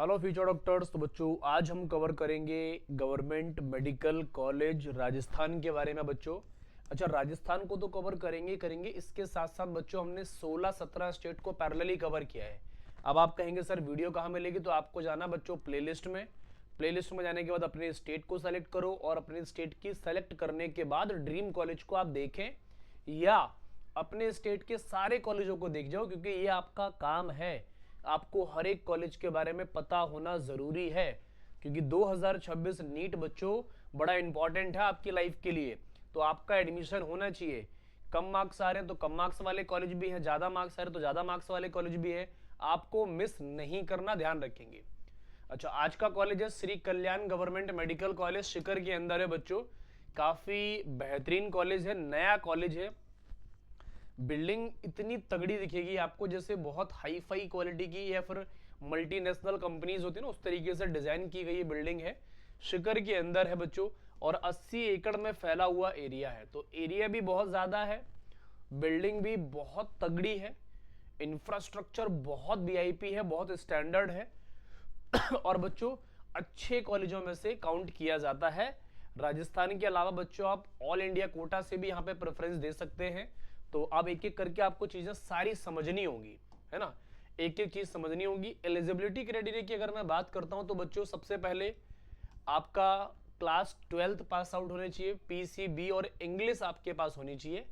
Hello future doctors. तो बच्चों आज हम कवर करेंगे गवर्नमेंट मेडिकल कॉलेज राजस्थान के बारे में बच्चों। अच्छा, राजस्थान को तो कवर करेंगे इसके साथ साथ बच्चों हमने 16-17 स्टेट को पैरेलली कवर किया है। अब आप कहेंगे सर वीडियो कहाँ मिलेगी, तो आपको जाना बच्चों प्लेलिस्ट में। प्लेलिस्ट में जाने के बाद अपने स्टेट को सेलेक्ट करो और अपने स्टेट की सेलेक्ट करने के बाद ड्रीम कॉलेज को आप देखें या अपने स्टेट के सारे कॉलेजों को देख जाओ, क्योंकि ये आपका काम है। आपको हर एक कॉलेज के बारे में पता होना जरूरी है, क्योंकि 2026 नीट बच्चों बड़ा इंपॉर्टेंट है आपकी लाइफ के लिए। तो आपका एडमिशन होना चाहिए। कम मार्क्स आ रहे हैं तो कम मार्क्स वाले कॉलेज भी हैं, ज्यादा मार्क्स आ रहे हैं तो ज्यादा मार्क्स वाले कॉलेज भी है। आपको मिस नहीं करना, ध्यान रखेंगे। अच्छा, आज का कॉलेज है Shri Kalyan government medical college, शिकर के अंदर है बच्चों। काफी बेहतरीन कॉलेज है, नया कॉलेज है। बिल्डिंग इतनी तगड़ी दिखेगी आपको जैसे बहुत हाई फाई क्वालिटी की या फिर मल्टीनेशनल कंपनीज होती है ना, उस तरीके से डिजाइन की गई बिल्डिंग है। शिकर के अंदर है बच्चों और 80 एकड़ में फैला हुआ एरिया है, तो एरिया भी बहुत ज्यादा है, बिल्डिंग भी बहुत तगड़ी है, इंफ्रास्ट्रक्चर बहुत वीआईपी है, बहुत स्टैंडर्ड है और बच्चों अच्छे कॉलेजों में से काउंट किया जाता है। राजस्थान के अलावा बच्चों आप ऑल इंडिया कोटा से भी यहाँ पे प्रेफरेंस दे सकते हैं। तो अब एक एक करके आपको चीजें सारी समझनी होंगी, है ना, एक एक चीज समझनी होगी। एलिजिबिलिटी क्राइटेरिया की अगर मैं बात करता हूं तो बच्चों सबसे पहले आपका क्लास 12th पास आउट होने चाहिए, पीसीबी और इंग्लिश आपके पास होनी चाहिए।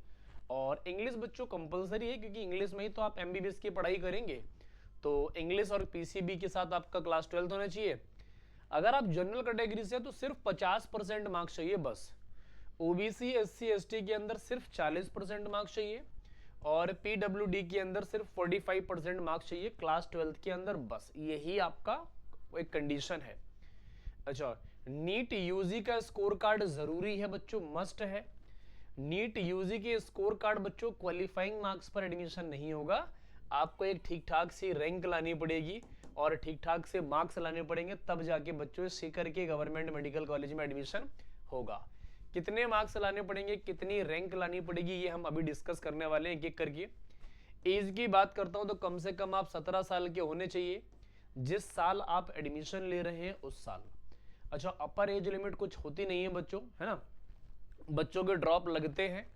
और इंग्लिश बच्चों कंपलसरी है, क्योंकि इंग्लिश में ही तो आप एमबीबीएस की पढ़ाई करेंगे। तो इंग्लिश और पीसीबी के साथ आपका क्लास 12th होना चाहिए। अगर आप जनरल कैटेगरी से तो सिर्फ 50% मार्क्स चाहिए बस। ओबीसी एससी एसटी के अंदर सिर्फ 40% मार्क्स चाहिए और पीडब्ल्यूडी के अंदर सिर्फ 45% मार्क्स चाहिए क्लास 12th के अंदर, बस यही आपका एक कंडीशन है। अच्छा, नीट यूजी का स्कोर कार्ड जरूरी है बच्चों, मस्ट है। नीट यूजी के स्कोर कार्ड बच्चों क्वालिफाइंग मार्क्स पर एडमिशन नहीं होगा, आपको एक ठीक ठाक सी रैंक लानी पड़ेगी और ठीक ठाक से मार्क्स लाने पड़ेंगे, तब जाके बच्चों सीकर के गवर्नमेंट मेडिकल कॉलेज में एडमिशन होगा। कितने मार्क्स लाने पड़ेंगे, कितनी रैंक लानी पड़ेगी, ये हम अभी डिस्कस करने वाले हैं एक एक करके। एज की बात करता हूं तो कम से कम आप 17 साल के होने चाहिए जिस साल आप एडमिशन ले रहे हैं उस साल। अच्छा, अपर एज लिमिट कुछ होती नहीं है बच्चों, है ना। बच्चों के ड्रॉप लगते हैं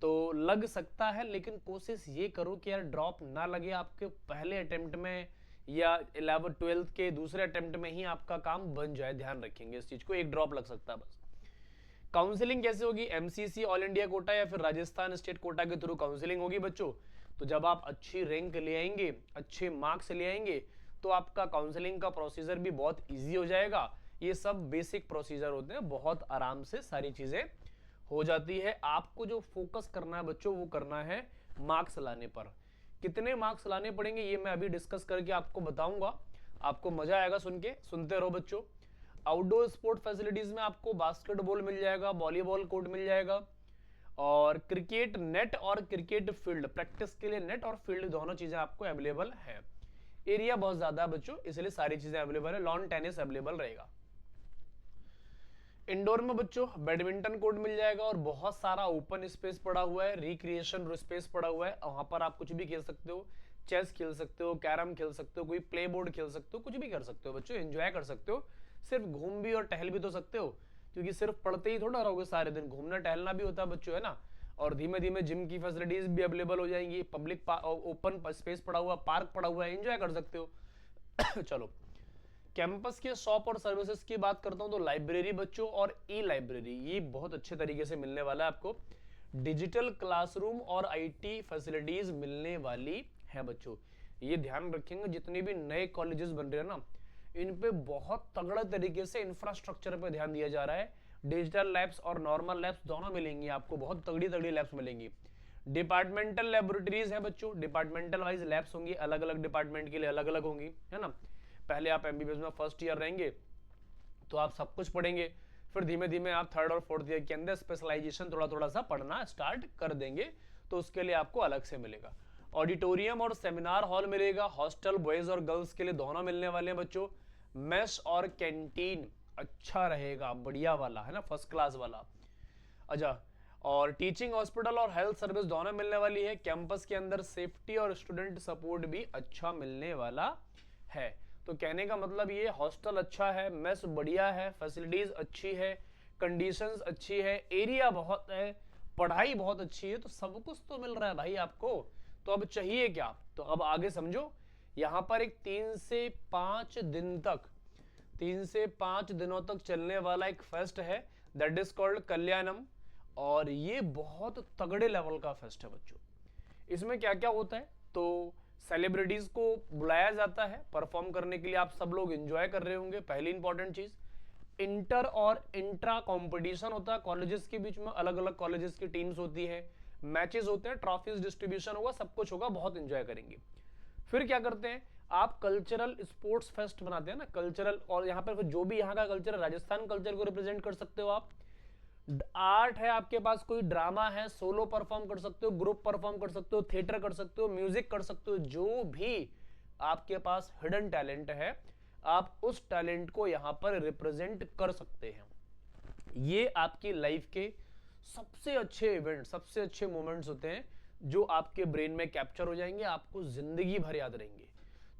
तो लग सकता है, लेकिन कोशिश ये करो कि यार ड्रॉप ना लगे आपके पहले अटेम्प्ट में या 11th-12th के दूसरे अटेम्प्ट में ही आपका काम बन जाए। ध्यान रखेंगे इस चीज को, एक ड्रॉप लग सकता है बस। काउंसलिंग कैसे होगी, एमसीसी ऑल इंडिया कोटा या फिर राजस्थान स्टेट कोटा के थ्रू काउंसलिंग होगी बच्चों। तो जब आप अच्छी रैंक ले आएंगे, अच्छे मार्क्स ले आएंगे, तो आपका काउंसलिंग का प्रोसीजर भी बहुत इजी हो जाएगा। ये सब बेसिक प्रोसीजर होते हैं, बहुत आराम से सारी चीजें हो जाती है। आपको जो फोकस करना है बच्चों वो करना है मार्क्स लाने पर। कितने मार्क्स लाने पड़ेंगे ये मैं अभी डिस्कस करके आपको बताऊंगा, आपको मजा आएगा सुन के, सुनते रहो बच्चों। आउटडोर स्पोर्ट फैसिलिटीज में आपको बास्केटबॉल मिल जाएगा, वॉलीबॉल कोर्ट मिल जाएगा और क्रिकेट नेट और क्रिकेट फील्ड, प्रैक्टिस के लिए नेट और फील्ड दोनों चीजें आपको अवेलेबल है। एरिया बहुत ज्यादा है बच्चों, इसलिए सारी चीजें अवेलेबल है। लॉन टेनिस अवेलेबल रहेगा। इंडोर में बच्चों बैडमिंटन कोर्ट मिल जाएगा और बहुत सारा ओपन स्पेस पड़ा हुआ है, रिक्रिएशन स्पेस पड़ा हुआ है, वहां पर आप कुछ भी खेल सकते हो, चेस खेल सकते हो, कैरम खेल सकते हो, कोई प्ले बोर्ड खेल सकते हो, कुछ भी कर सकते हो बच्चों, एंजॉय कर सकते हो। सिर्फ घूम भी और टहल भी तो सकते हो, क्योंकि सिर्फ पढ़ते ही थोड़ा रहोगे सारे दिन, घूमना टहलना भी होता है बच्चों, है ना। और धीमे धीमे जिम की फैसिलिटीज भी अवेलेबल हो जाएंगी, पब्लिक ओपन स्पेस पड़ा हुआ, पार्क पड़ा हुआ है, एंजॉय कर सकते हो चलो, कैंपस के शॉप और सर्विसेज की बात करता हूं तो लाइब्रेरी बच्चों और ई लाइब्रेरी ये बहुत अच्छे तरीके से मिलने वाला है आपको। डिजिटल क्लासरूम और आईटी फैसिलिटीज मिलने वाली है बच्चों। ये ध्यान रखेंगे, जितने भी नए कॉलेजेस बन रहे हैं ना, इन पे बहुत तगड़ा तरीके से इंफ्रास्ट्रक्चर पे ध्यान दिया जा रहा है। डिजिटल लैब्स और नॉर्मल लैब्स दोनों मिलेंगी आपको, बहुत तगड़ी तगड़ी लैब्स मिलेंगी। डिपार्टमेंटल लेबोरेटरीज है बच्चों, डिपार्टमेंटल वाइज लैब्स होंगी, अलग अलग डिपार्टमेंट के लिए अलग अलग होंगी, है ना। पहले आप एमबीबीएस में फर्स्ट ईयर रहेंगे तो आप सब कुछ पढ़ेंगे, फिर धीमे धीमे आप थर्ड और फोर्थ ईयर के अंदर स्पेशलाइजेशन थोड़ा थोड़ा सा पढ़ना स्टार्ट कर देंगे, तो उसके लिए आपको अलग से मिलेगा। ऑडिटोरियम और सेमिनार हॉल मिलेगा, हॉस्टल बॉयज और गर्ल्स के लिए दोनों मिलने वाले हैं बच्चों। मेस और कैंटीन अच्छा रहेगा, बढ़िया वाला, है ना, फर्स्ट क्लास वाला। अच्छा, और टीचिंग हॉस्पिटल और हेल्थ सर्विस दोनों मिलने वाली है। कैंपस के अंदर सेफ्टी और स्टूडेंट सपोर्ट भी अच्छा मिलने वाला है। तो कहने का मतलब ये हॉस्टल अच्छा है, मेस बढ़िया है, फैसिलिटीज अच्छी है, कंडीशंस अच्छी है, एरिया बहुत है, पढ़ाई बहुत अच्छी है, तो सब कुछ तो मिल रहा है भाई आपको। तो अब चाहिए क्या? तो अब आगे समझो, यहां पर एक 3 से 5 दिनों तक चलने वाला एक फेस्ट है, दैट इज कॉल्ड कल्याणम। और ये बहुत तगड़े लेवल का फेस्ट है बच्चों। इसमें क्या क्या होता है? तो सेलिब्रिटीज को बुलाया जाता है परफॉर्म करने के लिए, आप सब लोग एंजॉय कर रहे होंगे। पहली इंपॉर्टेंट चीज, इंटर और इंट्रा कंपटीशन होता है कॉलेजेस के बीच में, अलग अलग कॉलेजेस की टीम्स होती है, मैचेस होते हैं, ट्रॉफीज डिस्ट्रीब्यूशन होगा, सब कुछ होगा, बहुत एंजॉय करेंगे। फिर क्या करते हैं, आप कल्चरल स्पोर्ट्स फेस्ट बनाते हैं ना, कल्चरल, और यहाँ पर जो भी यहाँ का कल्चर है, राजस्थान कल्चर को रिप्रेजेंट कर सकते हो आप। आर्ट है आपके पास, कोई ड्रामा है, सोलो परफॉर्म कर सकते हो, ग्रुप परफॉर्म कर सकते हो, थिएटर कर सकते हो, म्यूजिक कर सकते हो, जो भी आपके पास हिडन टैलेंट है, आप उस टैलेंट को यहां पर रिप्रेजेंट कर सकते हैं। ये आपकी लाइफ के सबसे अच्छे इवेंट, सबसे अच्छे मोमेंट्स होते हैं, जो आपके ब्रेन में कैप्चर हो जाएंगे, आपको जिंदगी भर याद रहेंगे।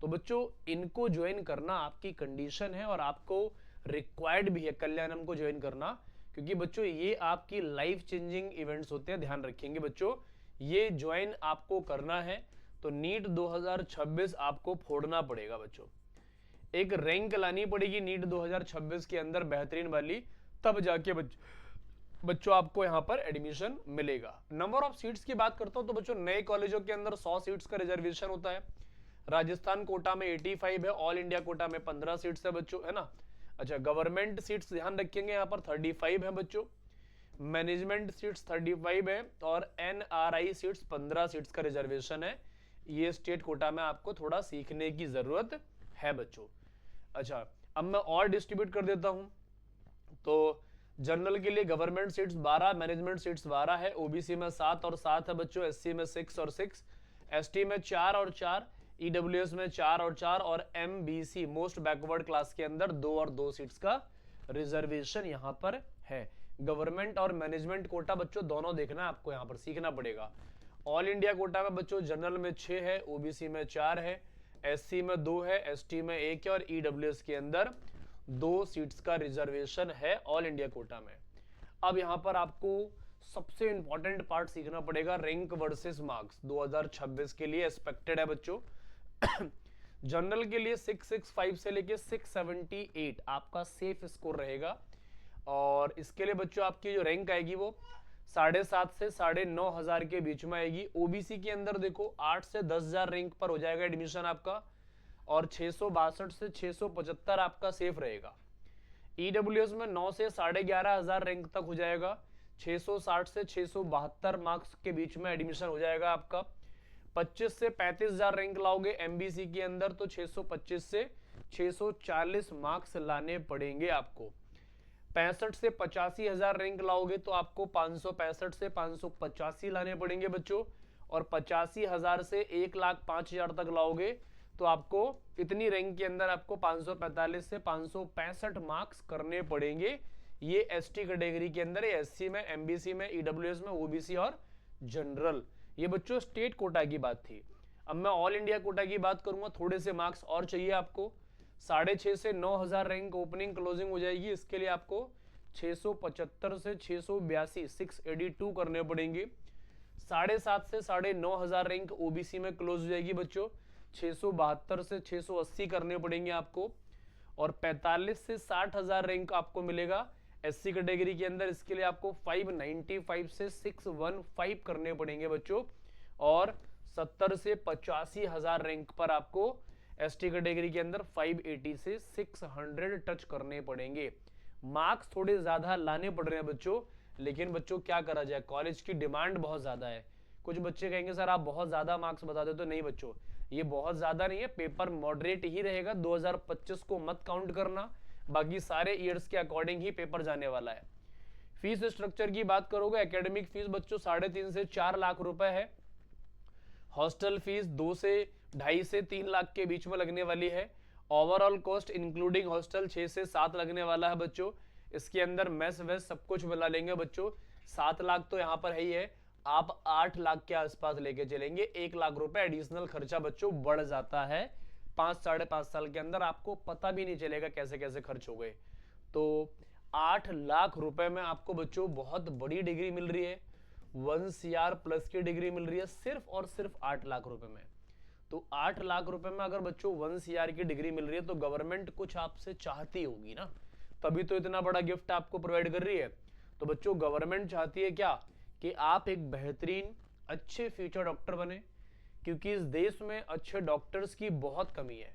तो बच्चों, इनको ज्वाइन करना आपकी कंडीशन है और आपको रिक्वायर्ड भी है कल्याणम को ज्वाइन करना, क्योंकि बच्चों ये आपकी लाइफ चेंजिंग इवेंट्स होते हैं, ध्यान रखेंगे बच्चों, ये ज्वाइन आपको करना है। तो नीट 2026 आपको फोड़ना पड़ेगा बच्चों, एक रैंक लानी पड़ेगी नीट 2026 के अंदर बेहतरीन वाली, तब जाके बच्चों आपको यहां पर एडमिशन मिलेगा। नंबर ऑफ सीट्स की बात करता हूं तो बच्चों, नए कॉलेजों के अंदर 100 सीट्स का रिजर्वेशन होता है। राजस्थान कोटा में 85 है, ऑल इंडिया कोटा में 15 सीट्स है बच्चों, है ना। अच्छा, गवर्नमेंट सीट्स ध्यान रखेंगे यहाँ पर 35 है बच्चों, मैनेजमेंट सीट्स 35 है, और एनआरआई सीट्स 15 सीट्स का रिजर्वेशन है। ये स्टेट कोटा में आपको थोड़ा सीखने की जरूरत है बच्चों। अच्छा, अब मैं और डिस्ट्रीब्यूट कर देता हूं। तो जनरल के लिए गवर्नमेंट सीट्स 12, मैनेजमेंट सीट्स 12 है, ओबीसी में 7 और 7 है बच्चों, एससी में 6 और 6, एसटी में 4 और 4, ईडब्ल्यूएस में 4 और 4, और एमबीसी मोस्ट बैकवर्ड क्लास के अंदर 2 और 2 सीट्स का रिजर्वेशन यहां पर है। गवर्नमेंट और मैनेजमेंट कोटा बच्चों दोनों देखना है आपको, यहां पर सीखना पड़ेगा। ऑल इंडिया कोटा में बच्चों जनरल में 6 है, ओबीसी में 4 है, एससी में 2 है, एसटी में 1 है, और ईडब्ल्यूएस के अंदर 2 सीट्स का रिजर्वेशन है ऑल इंडिया कोटा में। अब यहां पर आपको सबसे इंपॉर्टेंट पार्ट सीखना पड़ेगा, रैंक वर्सेस मार्क्स 2026 के लिए एक्सपेक्टेड है बच्चों। जनरल के लिए 665 से लेके 678 आपका सेफ स्कोर रहेगा, और इसके लिए बच्चों आपकी जो रैंक आएगी वो 7.5 से 9,500 के बीच में आएगी। ओबीसी के अंदर देखो 8 से 10,000 रैंक पर हो जाएगा एडमिशन आपका, और 662 से 675 आपका सेफ रहेगा। ईडब्ल्यूएस में 9 से 11,500 रैंक तक हो जाएगा, 660 से 672 मार्क्स के बीच में एडमिशन हो जाएगा आपका। 25 से 35,000 रैंक लाओगे एमबीसी के अंदर तो 625 से 640 मार्क्स लाने पड़ेंगे आपको। 65 से 85,000 रैंक लाओगे तो आपको 565 से 585 लाने पड़ेंगे बच्चों, और 85,000 से 1,05,000 तक लाओगे तो आपको इतनी रैंक के अंदर आपको 545 से 565 मार्क्स करने पड़ेंगे। ये एसटी कैटेगरी के अंदर, एससी में, एमबीसी में, ईडब्ल्यूएस में, ओबीसी और जनरल। ये बच्चों स्टेट कोटा की बात थी। अब मैं ऑल इंडिया कोटा की बात करूंगा, थोड़े से मार्क्स और चाहिए आपको। 6,500 से 9,000 रैंक ओपनिंग क्लोजिंग हो जाएगी, इसके लिए आपको 675 से 682 682 करने पड़ेंगे। 7,500 से 9,500 रैंक ओबीसी में क्लोज हो जाएगी बच्चों, 672 से 680 करने पड़ेंगे आपको, और 45 से 60,000 रैंक आपको मिलेगा एससी कैटेगरी के अंदर, इसके लिए आपको 595 से 615 करने पड़ेंगे बच्चों, और 70 से 85,000 रैंक पर आपको एसटी कैटेगरी के अंदर 580 से 600 टच करने पड़ेंगे। मार्क्स थोड़े ज्यादा लाने पड़ रहे हैं बच्चों, लेकिन बच्चों क्या करा जाए, कॉलेज की डिमांड बहुत ज्यादा है। कुछ बच्चे कहेंगे सर आप बहुत ज्यादा मार्क्स बता दे, तो नहीं बच्चों, ये बहुत ज्यादा नहीं है, पेपर मॉडरेट ही रहेगा। 2025 को मत काउंट करना, बाकी सारे ईयर्स के अकॉर्डिंग ही पेपर जाने वाला है। फीस स्ट्रक्चर की बात करोगे, एकेडमिक फीस बच्चों 3.5 से 4 लाख रुपए है। हॉस्टल फीस 2 से 2.5 से 3 लाख के बीच में लगने वाली है। ओवरऑल कॉस्ट इंक्लूडिंग हॉस्टल 6 से 7 लगने वाला है बच्चों। इसके अंदर मेस वेस सब कुछ मिला लेंगे बच्चों, 7 लाख तो यहाँ पर है ही है, आप 8 लाख के आसपास लेके चलेंगे। 1 लाख रुपए एडिशनल खर्चा बच्चों बढ़ जाता है 5 साढ़े 5 साल के अंदर आपको पता भी नहीं चलेगा कैसे कैसे खर्च हो गए। तो 8 लाख रुपए में आपको बच्चों बहुत बड़ी डिग्री मिल रही है, 1 CR प्लस की डिग्री मिल रही है सिर्फ और सिर्फ 8 लाख रुपए में। तो 8 लाख रुपए में अगर बच्चों 1 CR की डिग्री मिल रही है तो गवर्नमेंट कुछ आपसे चाहती होगी ना, तभी तो इतना बड़ा गिफ्ट आपको प्रोवाइड कर रही है। तो बच्चों गवर्नमेंट चाहती है क्या, कि आप एक बेहतरीन अच्छे फ्यूचर डॉक्टर बने, क्योंकि इस देश में अच्छे डॉक्टर्स की बहुत कमी है।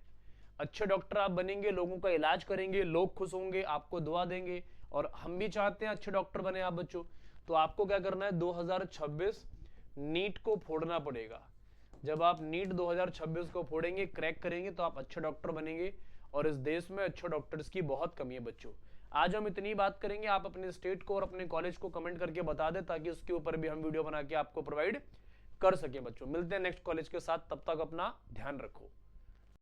अच्छे डॉक्टर आप बनेंगे, लोगों का इलाज करेंगे, लोग खुश होंगे, आपको दुआ देंगे, और हम भी चाहते हैं अच्छे डॉक्टर बने आप बच्चों। तो आपको क्या करना है, 2026 नीट को फोड़ना पड़ेगा। जब आप नीट 2026 को फोड़ेंगे, क्रैक करेंगे, तो आप अच्छे डॉक्टर बनेंगे, और इस देश में अच्छे डॉक्टर्स की बहुत कमी है बच्चों। आज हम इतनी बात करेंगे, आप अपने स्टेट को और अपने कॉलेज को कमेंट करके बता दें, ताकि उसके ऊपर भी हम वीडियो बना के आपको प्रोवाइड कर सके बच्चों। मिलते हैं नेक्स्ट कॉलेज के साथ, तब तक अपना ध्यान रखो।